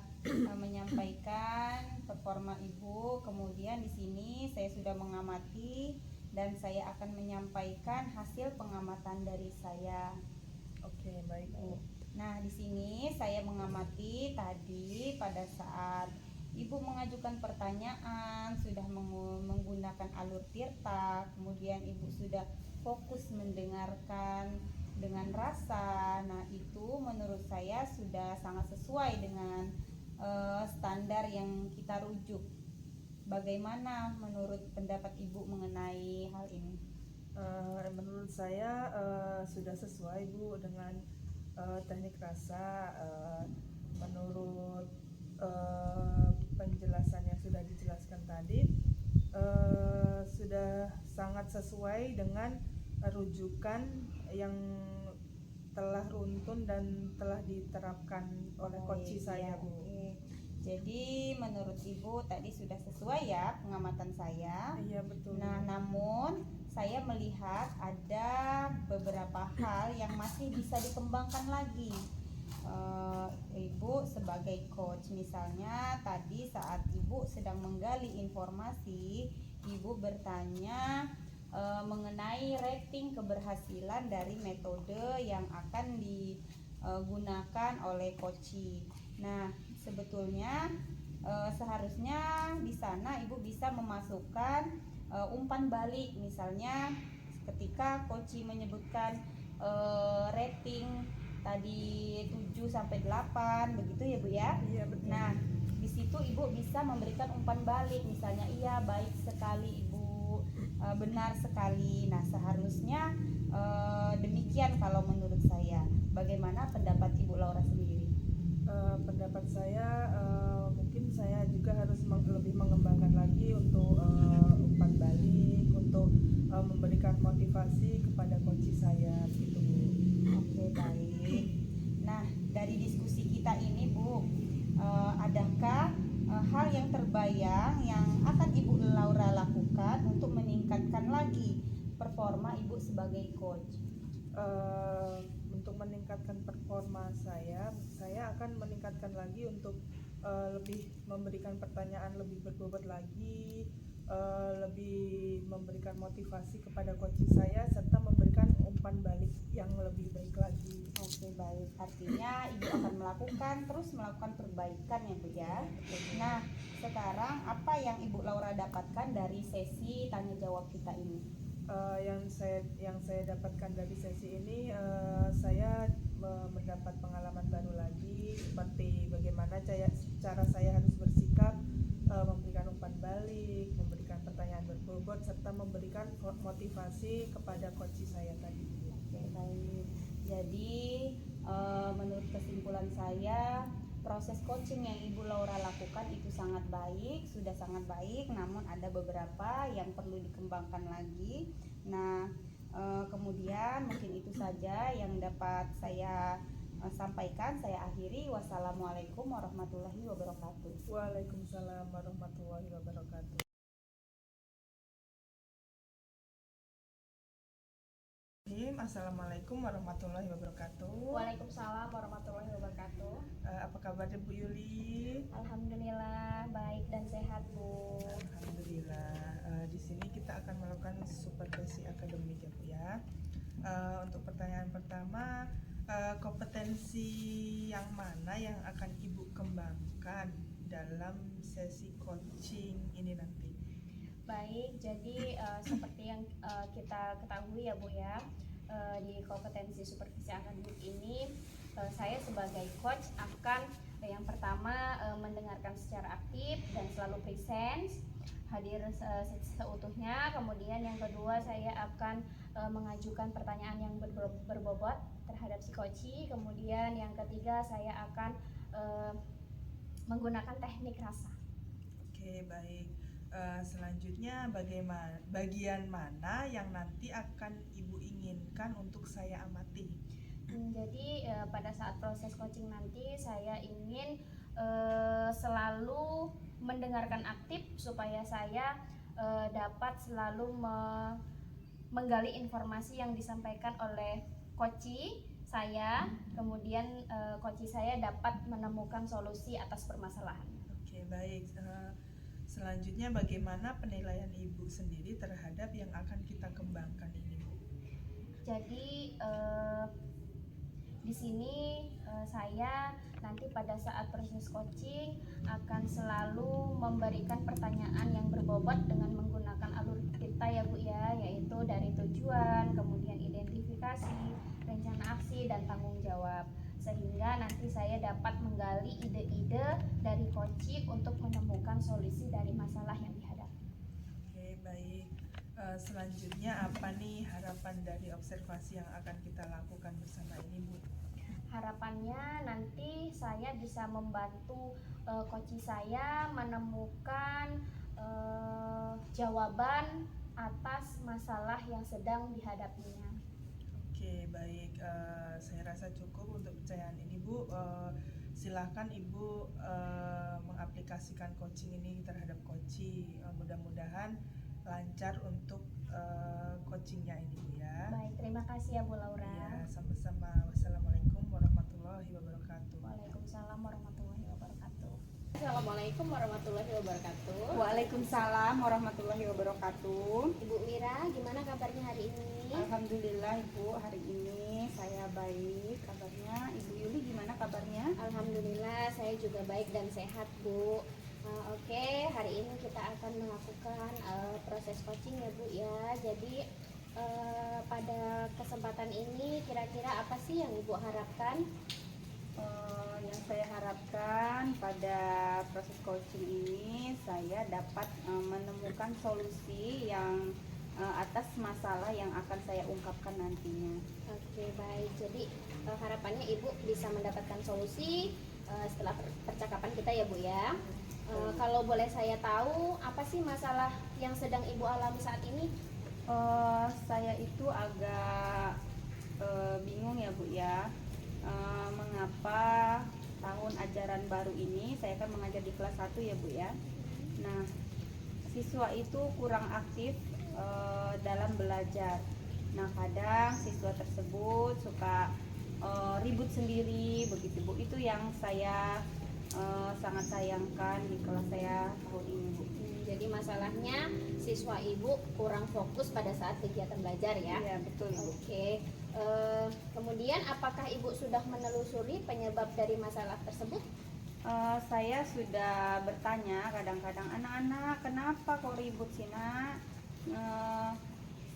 menyampaikan performa Ibu. Kemudian di sini saya sudah mengamati dan saya akan menyampaikan hasil pengamatan dari saya. Oke, baik Bu. Nah, di sini saya mengamati tadi pada saat Ibu mengajukan pertanyaan sudah menggunakan alur tirta, kemudian Ibu sudah fokus mendengarkan dengan rasa. Nah, itu menurut saya sudah sangat sesuai dengan standar yang kita rujuk. Bagaimana menurut pendapat Ibu mengenai hal ini? Menurut saya sudah sesuai Bu dengan teknik rasa. Menurut penjelasan yang sudah dijelaskan tadi, sudah sangat sesuai dengan rujukan yang telah runtun dan telah diterapkan oleh coach saya Bu. Oke. Jadi menurut Ibu tadi sudah sesuai ya pengamatan saya. Iya betul. Nah, namun saya melihat ada beberapa hal yang masih bisa dikembangkan lagi. Ibu sebagai coach, misalnya tadi saat Ibu sedang menggali informasi, Ibu bertanya mengenai rating keberhasilan dari metode yang akan digunakan oleh coach. Nah, sebetulnya seharusnya di sana Ibu bisa memasukkan umpan balik, misalnya ketika coach menyebutkan rating tadi 7 sampai 8 begitu ya Bu ya. Iya betul. Nah, di situ Ibu bisa memberikan umpan balik, misalnya iya baik sekali Ibu, benar sekali. Nah, seharusnya demikian kalau menurut saya. Bagaimana pendapat Ibu Laura sendiri? Pendapat saya mungkin saya juga harus lebih mengembangkan lagi untuk umpan balik, untuk memberikan motivasi kepada coach saya gitu Bu. Oke, baik. Nah, dari diskusi kita ini Bu, adakah hal yang terbayang yang akan Ibu Laura lakukan untuk meningkatkan lagi performa Ibu sebagai coach? Untuk meningkatkan performa saya akan meningkatkan lagi untuk lebih memberikan pertanyaan lebih berbobot lagi, lebih memberikan motivasi kepada coach saya serta memberikan umpan balik yang lebih baik lagi. Oke, baik. Artinya Ibu akan terus melakukan perbaikan ya Bu ya. Nah, sekarang apa yang Ibu Laura dapatkan dari sesi tanya jawab kita ini? Yang saya dapatkan dari sesi ini, saya mendapat pengalaman baru lagi seperti bagaimana cara saya harus bersikap, memberikan umpan balik, memberikan pertanyaan berbobot serta memberikan motivasi kepada coach saya tadi. Oke, baik. Jadi menurut kesimpulan saya, proses coaching yang Ibu Laura lakukan itu sangat baik, sudah sangat baik, namun ada beberapa yang perlu dikembangkan lagi. Nah, kemudian mungkin itu saja yang dapat saya sampaikan. Saya akhiri. Wassalamualaikum warahmatullahi wabarakatuh. Waalaikumsalam warahmatullahi wabarakatuh. Assalamualaikum warahmatullahi wabarakatuh. Waalaikumsalam warahmatullahi wabarakatuh. Apa kabarnya Bu Yuli? Alhamdulillah baik dan sehat Bu. Alhamdulillah. Di sini kita akan melakukan supervisi akademik ya Bu ya. Untuk pertanyaan pertama, kompetensi yang mana yang akan Ibu kembangkan dalam sesi coaching ini nanti? Baik, jadi seperti yang kita ketahui ya Bu ya, di kompetensi supervisi akademik ini saya sebagai coach akan yang pertama mendengarkan secara aktif dan selalu present, hadir seutuhnya. Kemudian yang kedua saya akan mengajukan pertanyaan yang berbobot terhadap si coach. Kemudian yang ketiga saya akan menggunakan teknik rasa. Oke, baik. Selanjutnya bagian mana yang nanti akan Ibu inginkan untuk saya amati? Jadi pada saat proses coaching nanti saya ingin selalu mendengarkan aktif supaya saya dapat selalu menggali informasi yang disampaikan oleh coach saya, kemudian coach saya dapat menemukan solusi atas permasalahan. Oke, baik. Selanjutnya bagaimana penilaian Ibu sendiri terhadap yang akan kita kembangkan ini, Bu? Jadi di sini saya nanti pada saat proses coaching akan selalu memberikan pertanyaan yang berbobot dengan menggunakan alur kita ya Bu ya, yaitu dari tujuan, kemudian identifikasi, rencana aksi, dan tanggung jawab, sehingga nanti saya dapat menggali ide-ide dari coaching untuk menemukan solusi dari masalah yang dihadapi. Oke, baik. Selanjutnya apa nih harapan dari observasi yang akan kita lakukan bersama ini, Bu? Harapannya nanti saya bisa membantu coach saya menemukan jawaban atas masalah yang sedang dihadapinya. Oke, baik. Saya rasa cukup untuk pencahayaan ini, Bu. Silahkan Ibu mengaplikasikan coaching ini terhadap coaching. Mudah-mudahan lancar untuk coachingnya ini, Bu ya. Baik, terima kasih ya Bu Laura. Ya, sama-sama. Wassalamualaikum warahmatullahi wabarakatuh. Waalaikumsalam warahmatullahi wabarakatuh. Assalamualaikum warahmatullahi wabarakatuh. Waalaikumsalam warahmatullahi wabarakatuh. Ibu Mira, gimana kabarnya hari ini? Alhamdulillah Ibu, hari ini saya baik kabarnya. Ibu Yuli gimana kabarnya? Alhamdulillah, saya juga baik dan sehat, Bu. Oke, hari ini kita akan melakukan proses coaching ya, Bu ya. Jadi pada kesempatan ini kira-kira apa sih yang Ibu harapkan? Yang saya harapkan pada proses coaching ini saya dapat menemukan solusi yang atas masalah yang akan saya ungkapkan nantinya. Oke, baik. Jadi harapannya Ibu bisa mendapatkan solusi setelah percakapan kita ya, Bu ya. Kalau boleh saya tahu, apa sih masalah yang sedang Ibu alami saat ini? Saya itu agak bingung ya Bu ya, mengapa tahun ajaran baru ini saya kan mengajar di kelas 1 ya Bu ya. Nah, siswa itu kurang aktif dalam belajar. Nah, kadang siswa tersebut suka ribut sendiri begitu Bu. Itu yang saya sangat sayangkan di kelas saya tahun ini Bu. Jadi masalahnya siswa Ibu kurang fokus pada saat kegiatan belajar ya? Iya betul Bu. Oke. Kemudian apakah Ibu sudah menelusuri penyebab dari masalah tersebut? Saya sudah bertanya kadang-kadang, anak-anak kenapa kok ribut sih nak?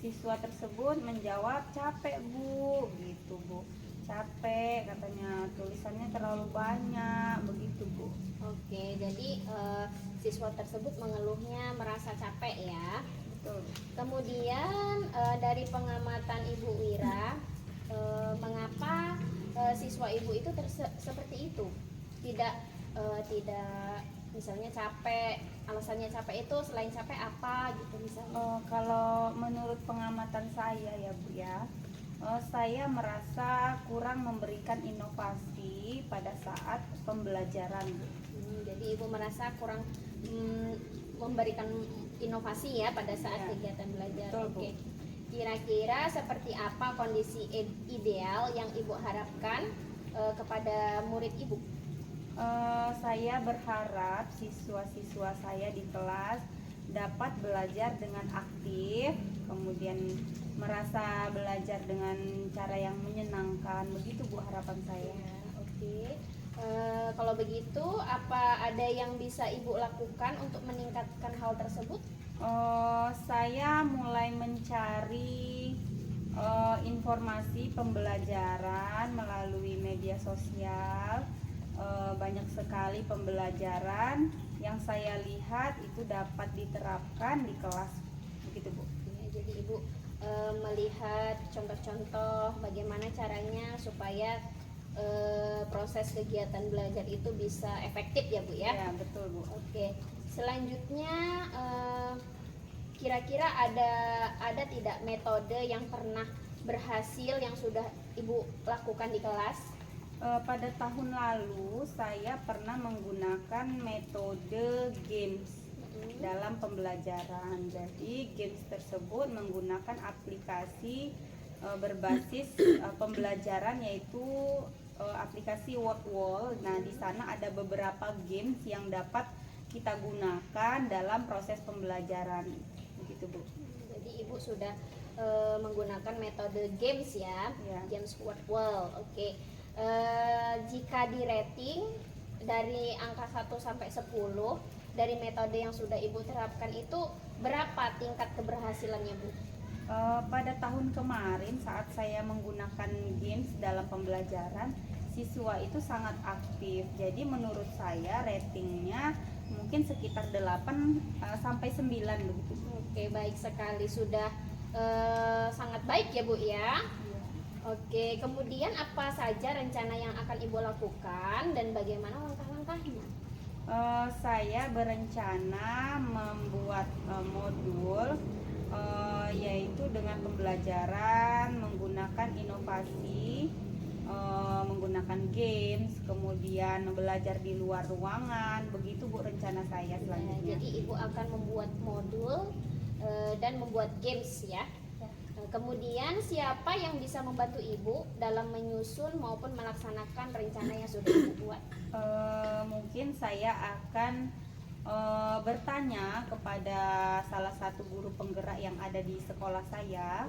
Siswa tersebut menjawab capek Bu, gitu Bu. Capek katanya, tulisannya terlalu banyak begitu Bu. Oke, jadi siswa tersebut mengeluhnya merasa capek ya. Betul. Kemudian dari pengamatan Ibu Wira, mengapa siswa Ibu itu seperti itu? Tidak misalnya capek, alasannya capek itu selain capek apa gitu misalnya? Kalau menurut pengamatan saya ya Bu ya, saya merasa kurang memberikan inovasi pada saat pembelajaran Bu. Jadi Ibu merasa kurang memberikan inovasi ya pada saat Ya, kegiatan belajar. betul, Bu. Oke. Kira-kira seperti apa kondisi ideal yang Ibu harapkan kepada murid Ibu? Saya berharap siswa-siswa saya di kelas dapat belajar dengan aktif, kemudian merasa belajar dengan cara yang menyenangkan. Begitu Bu harapan saya. Ya, oke. Kalau begitu, apa ada yang bisa Ibu lakukan untuk meningkatkan hal tersebut? Saya mulai mencari informasi pembelajaran melalui media sosial. Banyak sekali pembelajaran yang saya lihat itu dapat diterapkan di kelas, begitu Bu. Ya, jadi Ibu melihat contoh-contoh bagaimana caranya supaya proses kegiatan belajar itu bisa efektif ya Bu ya? Ya betul Bu. Oke, selanjutnya kira-kira ada tidak metode yang pernah berhasil yang sudah Ibu lakukan di kelas? Pada tahun lalu saya pernah menggunakan metode games dalam pembelajaran. Jadi games tersebut menggunakan aplikasi berbasis pembelajaran, yaitu aplikasi WordWall. Nah, di sana ada beberapa games yang dapat kita gunakan dalam proses pembelajaran. Begitu Bu. Jadi Ibu sudah menggunakan metode games ya, Ya. Games WordWall. Oke. Jika di rating dari angka 1 sampai 10 dari metode yang sudah Ibu terapkan itu berapa tingkat keberhasilannya Bu? Pada tahun kemarin saat saya menggunakan games dalam pembelajaran, siswa itu sangat aktif. Jadi menurut saya ratingnya mungkin sekitar 8 sampai 9 begitu. Oke, baik sekali, sudah sangat baik ya Bu ya. Iya. Oke, kemudian apa saja rencana yang akan Ibu lakukan dan bagaimana langkah-langkahnya? Saya berencana membuat modul yaitu dengan pembelajaran menggunakan inovasi, menggunakan games, kemudian belajar di luar ruangan. Begitu Bu rencana saya selanjutnya. Jadi Ibu akan membuat modul dan membuat games ya. Kemudian siapa yang bisa membantu Ibu dalam menyusun maupun melaksanakan rencana yang sudah Ibu buat? Mungkin saya akan bertanya kepada salah satu guru penggerak yang ada di sekolah saya.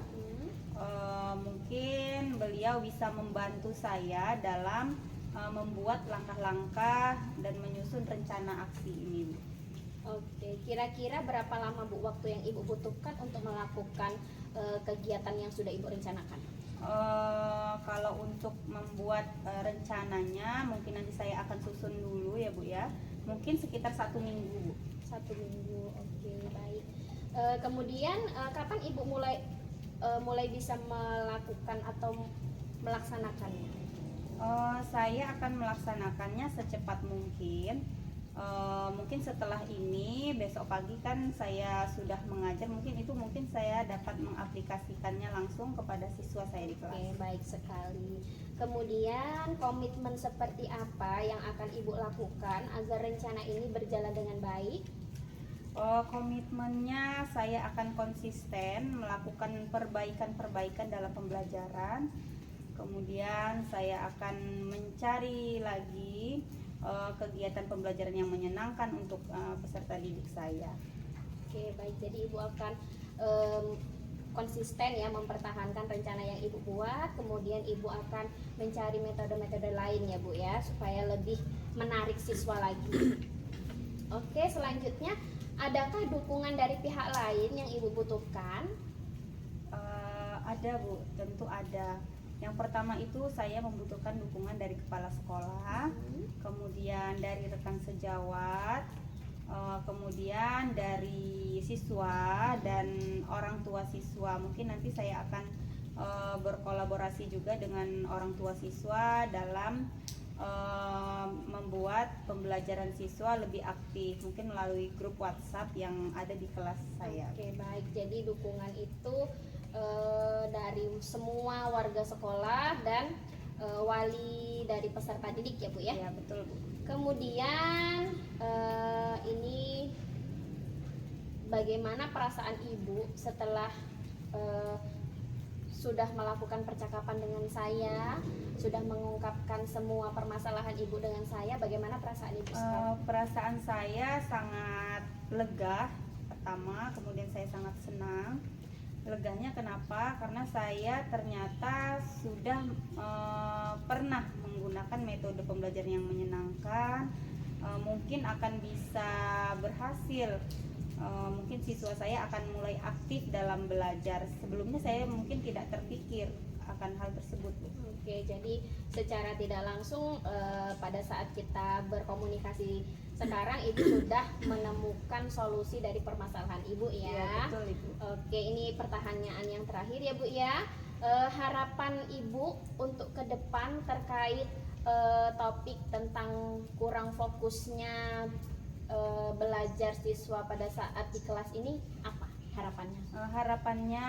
Mungkin beliau bisa membantu saya dalam membuat langkah-langkah dan menyusun rencana aksi ini. Oke, kira-kira berapa lama Bu waktu yang Ibu butuhkan untuk melakukan kegiatan yang sudah Ibu rencanakan? Kalau untuk membuat rencananya mungkin nanti saya akan susun dulu ya Bu ya. Mungkin sekitar 1 minggu Bu. 1 minggu, oke baik. Kemudian kapan Ibu mulai bisa melakukan atau melaksanakannya? Saya akan melaksanakannya secepat mungkin. Mungkin setelah ini besok pagi kan saya sudah mengajar, mungkin saya dapat mengaplikasikannya langsung kepada siswa saya di kelas. Oke, baik sekali. Kemudian komitmen seperti apa yang akan Ibu lakukan agar rencana ini berjalan dengan baik? Komitmennya saya akan konsisten melakukan perbaikan dalam pembelajaran. Kemudian saya akan mencari lagi kegiatan pembelajaran yang menyenangkan untuk peserta didik saya. Oke, baik. Jadi Ibu akan konsisten ya mempertahankan rencana yang Ibu buat. Kemudian Ibu akan mencari metode-metode lain ya Bu ya, supaya lebih menarik siswa lagi. Oke, selanjutnya adakah dukungan dari pihak lain yang Ibu butuhkan? Ada Bu, tentu ada. Yang pertama itu saya membutuhkan dukungan dari kepala sekolah, kemudian dari rekan sejawat, kemudian dari siswa dan orang tua siswa. Mungkin nanti saya akan berkolaborasi juga dengan orang tua siswa dalam membuat pembelajaran siswa lebih aktif, mungkin melalui grup WhatsApp yang ada di kelas saya. Oke, baik. Jadi dukungan itu dari semua warga sekolah dan wali dari peserta didik ya Bu ya? Ya betul Bu. Kemudian ini bagaimana perasaan Ibu setelah sudah melakukan percakapan dengan saya, sudah mengungkapkan semua permasalahan Ibu dengan saya, bagaimana perasaan Ibu sekarang? Perasaan saya sangat lega pertama, kemudian saya sangat senang. Leganya kenapa? Karena saya ternyata sudah pernah menggunakan metode pembelajaran yang menyenangkan, mungkin akan bisa berhasil. Mungkin siswa saya akan mulai aktif dalam belajar. Sebelumnya saya mungkin tidak terpikir akan hal tersebut. Oke, jadi secara tidak langsung pada saat kita berkomunikasi sekarang Ibu sudah menemukan solusi dari permasalahan Ibu ya. Iya, betul Ibu. Oke, ini pertanyaan yang terakhir ya Bu ya. Harapan Ibu untuk ke depan terkait topik tentang kurang fokusnya belajar siswa pada saat di kelas ini apa harapannya? Harapannya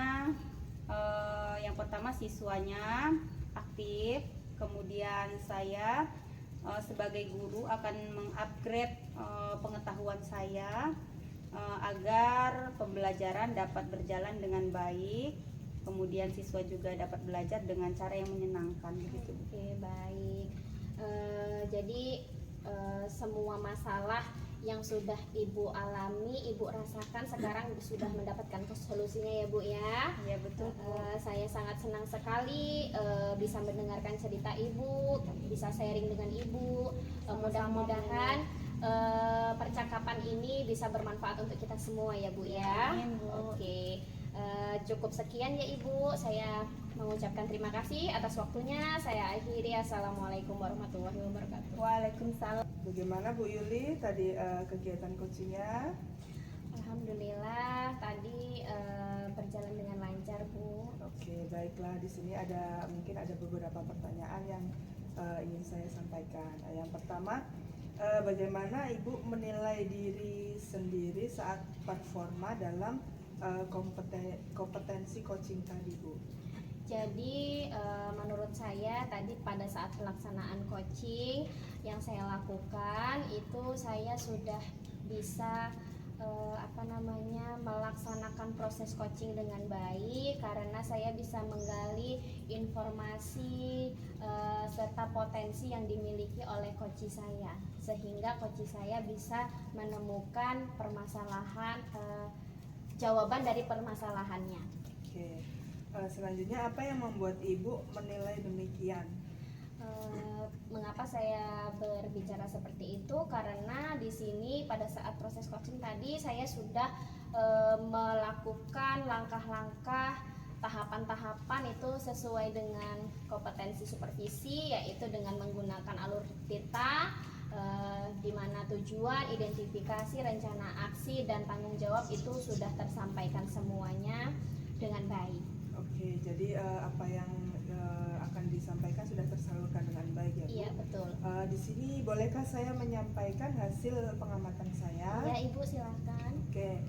yang pertama siswanya aktif, kemudian saya sebagai guru akan mengupgrade pengetahuan saya agar pembelajaran dapat berjalan dengan baik, kemudian siswa juga dapat belajar dengan cara yang menyenangkan begitu. Oke, baik. Jadi semua masalah yang sudah Ibu alami, Ibu rasakan sekarang sudah mendapatkan solusinya ya Bu ya. Iya betul Bu. Saya sangat senang sekali bisa mendengarkan cerita Ibu, bisa sharing dengan Ibu. Mudah-mudahan percakapan ini bisa bermanfaat untuk kita semua ya Bu ya. Amin, Bu. Oke. Cukup sekian ya Ibu, saya mengucapkan terima kasih atas waktunya. Saya akhiri. Assalamualaikum warahmatullahi wabarakatuh. Waalaikumsalam. Bagaimana Bu Yuli tadi kegiatan coachingnya? Alhamdulillah tadi baiklah, di sini mungkin ada beberapa pertanyaan yang ingin saya sampaikan. Yang pertama, bagaimana Ibu menilai diri sendiri saat performa dalam kompetensi coaching tadi, Bu? Jadi menurut saya tadi pada saat pelaksanaan coaching yang saya lakukan itu saya sudah bisa melaksanakan proses coaching dengan baik karena saya bisa menggali informasi serta potensi yang dimiliki oleh coach saya, sehingga coach saya bisa menemukan permasalahan jawaban dari permasalahannya. Oke. Selanjutnya, apa yang membuat Ibu menilai demikian? Mengapa saya berbicara seperti itu? Karena di sini pada saat proses coaching tadi saya sudah melakukan langkah-langkah tahapan-tahapan itu sesuai dengan kompetensi supervisi, yaitu dengan menggunakan alur pita di mana tujuan, identifikasi, rencana aksi, dan tanggung jawab itu sudah tersampaikan semuanya dengan baik. Oke, jadi apa yang akan disampaikan sudah tersalurkan dengan baik ya, Bu? Iya, betul. Di sini bolehkah saya menyampaikan hasil pengamatan saya? Ya, Ibu silakan. Oke.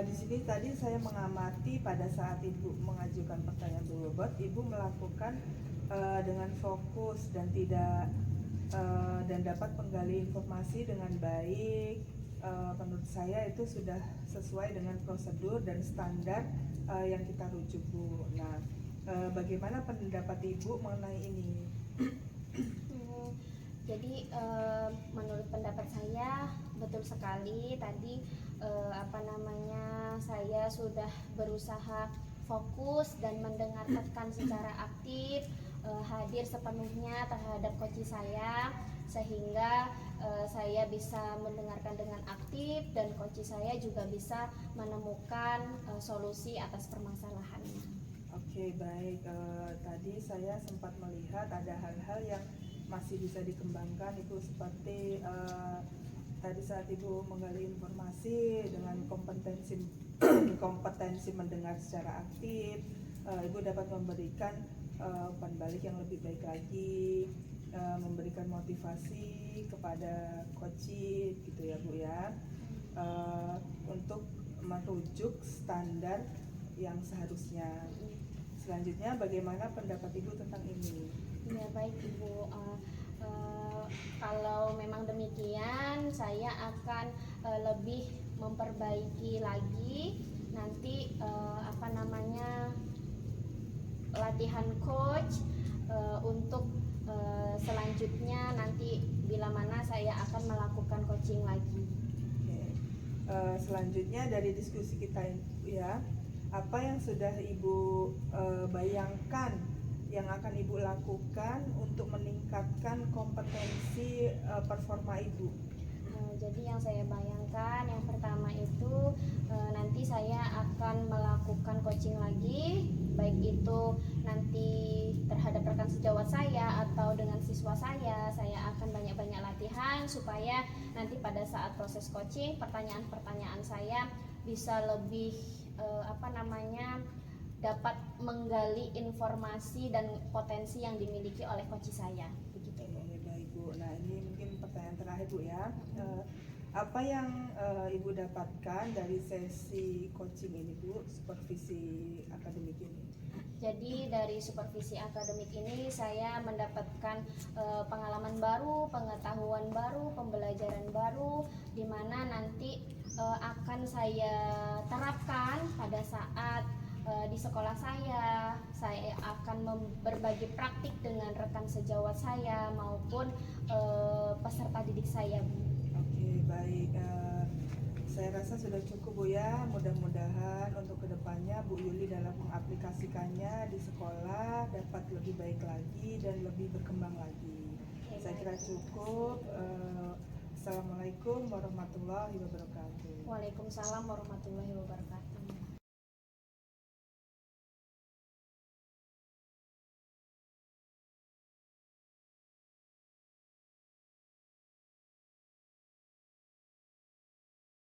Di sini tadi saya mengamati pada saat Ibu mengajukan pertanyaan berbobot, Ibu melakukan dengan fokus dan dan dapat menggali informasi dengan baik. Menurut saya itu sudah sesuai dengan prosedur dan standar yang kita rujuk, Bu. Nah, bagaimana pendapat Ibu mengenai ini? Jadi menurut pendapat saya betul sekali tadi saya sudah berusaha fokus dan mendengarkan secara aktif, hadir sepenuhnya terhadap coach saya, sehingga saya bisa mendengarkan dengan aktif dan coach saya juga bisa menemukan solusi atas permasalahannya. Oke, baik. Tadi saya sempat melihat ada hal-hal yang masih bisa dikembangkan, Ibu, seperti tadi saat Ibu menggali informasi dengan kompetensi mendengar secara aktif, Ibu dapat memberikan umpan balik yang lebih baik lagi, memberikan motivasi kepada coach gitu ya, Bu ya, untuk merujuk standar yang seharusnya. Selanjutnya, bagaimana pendapat Ibu tentang ini? Ya, baik Ibu. Kalau memang demikian, saya akan lebih memperbaiki lagi nanti latihan coach untuk selanjutnya nanti bila mana saya akan melakukan coaching lagi. Oke. Selanjutnya dari diskusi kita ya, apa yang sudah Ibu bayangkan yang akan Ibu lakukan untuk meningkatkan kompetensi performa Ibu? Jadi yang saya bayangkan yang pertama itu nanti saya akan melakukan coaching lagi, baik itu nanti terhadap rekan sejawat saya atau dengan siswa saya akan banyak-banyak latihan supaya nanti pada saat proses coaching pertanyaan-pertanyaan saya bisa lebih dapat menggali informasi dan potensi yang dimiliki oleh coach saya. Begitu, Bu. Baik, Bu. Nah, ini mungkin pertanyaan terakhir, Bu ya. Apa yang Ibu dapatkan dari sesi coaching ini, Bu, supervisi akademik ini? Jadi dari supervisi akademik ini saya mendapatkan pengalaman baru, pengetahuan baru, pembelajaran baru, di mana nanti akan saya terapkan pada saat di sekolah saya akan berbagi praktik dengan rekan sejawat saya maupun peserta didik saya, Bu. Oke, baik. Saya rasa sudah cukup, Bu ya. Mudah-mudahan untuk kedepannya Bu Yuli dalam mengaplikasikannya di sekolah dapat lebih baik lagi dan lebih berkembang lagi. Saya kira cukup. Assalamualaikum warahmatullahi wabarakatuh. Waalaikumsalam warahmatullahi wabarakatuh.